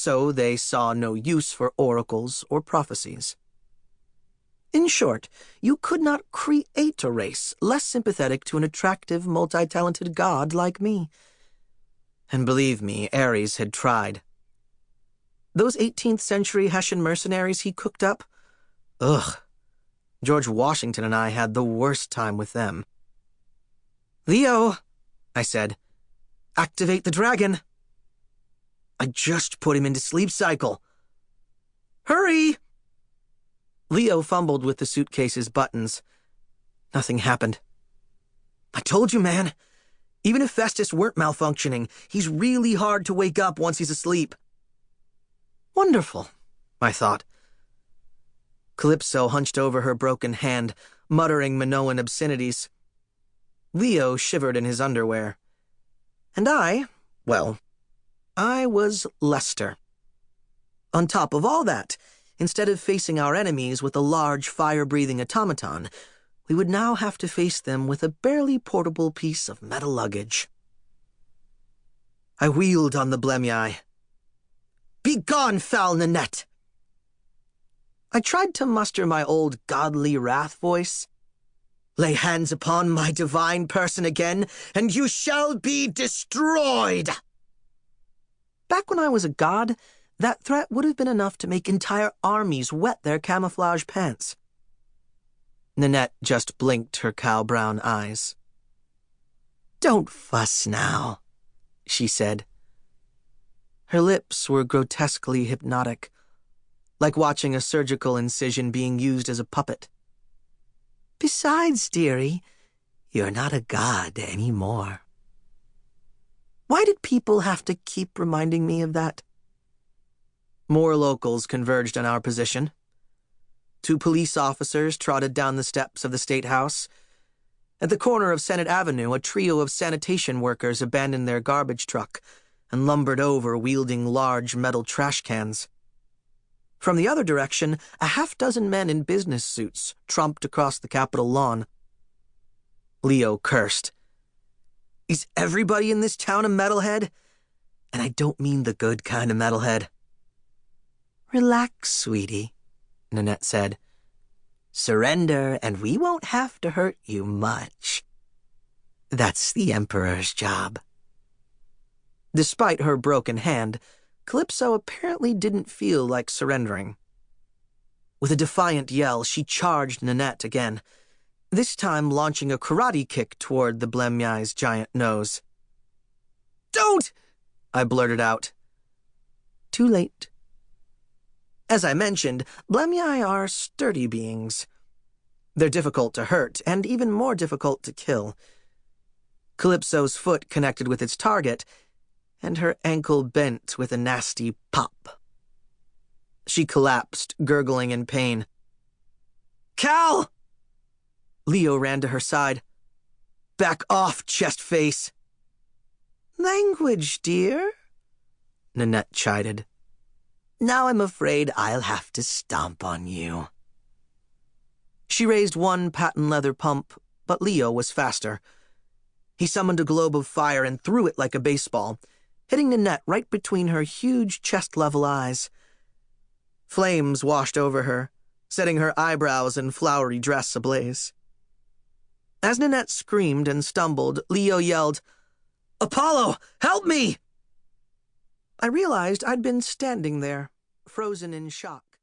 so they saw no use for oracles or prophecies. In short, you could not create a race less sympathetic to an attractive, multi-talented god like me. And believe me, Ares had tried. Those 18th century Hessian mercenaries he cooked up? Ugh. George Washington and I had the worst time with them. "Leo," I said, "activate the dragon." "I just put him into sleep cycle." "Hurry!" Leo fumbled with the suitcase's buttons. Nothing happened. "I told you, man. Even if Festus weren't malfunctioning, he's really hard to wake up once he's asleep." Wonderful, I thought. Calypso hunched over her broken hand, muttering Minoan obscenities. Leo shivered in his underwear. And I was Lester. On top of all that, instead of facing our enemies with a large fire-breathing automaton, we would now have to face them with a barely portable piece of metal luggage. I wheeled on the Blemii. "Begone, foul Nanette!" I tried to muster my old godly wrath voice. "Lay hands upon my divine person again, and you shall be destroyed!" Back when I was a god, that threat would have been enough to make entire armies wet their camouflage pants. Nanette just blinked her cow-brown eyes. "Don't fuss now," she said. Her lips were grotesquely hypnotic, like watching a surgical incision being used as a puppet. "Besides, dearie, you're not a god anymore." Why did people have to keep reminding me of that? More locals converged on our position. 2 police officers trotted down the steps of the State House. At the corner of Senate Avenue, a trio of sanitation workers abandoned their garbage truck and lumbered over wielding large metal trash cans. From the other direction, a half-dozen men in business suits tromped across the Capitol lawn. Leo cursed. "Is everybody in this town a metalhead? And I don't mean the good kind of metalhead." "Relax, sweetie," Nanette said. "Surrender, and we won't have to hurt you much. That's the Emperor's job." Despite her broken hand, Calypso apparently didn't feel like surrendering. With a defiant yell, she charged Nanette again, this time launching a karate kick toward the Blemii's giant nose. "Don't!" I blurted out. Too late. As I mentioned, Blemii are sturdy beings. They're difficult to hurt, and even more difficult to kill. Calypso's foot connected with its target, and her ankle bent with a nasty pop. She collapsed, gurgling in pain. "Cal!" Leo ran to her side. "Back off, chest face." "Language, dear," Nanette chided. "Now I'm afraid I'll have to stomp on you." She raised one patent leather pump, but Leo was faster. He summoned a globe of fire and threw it like a baseball, hitting Nanette right between her huge chest-level eyes. Flames washed over her, setting her eyebrows and flowery dress ablaze. As Nanette screamed and stumbled, Leo yelled, "Apollo, help me!" I realized I'd been standing there, frozen in shock.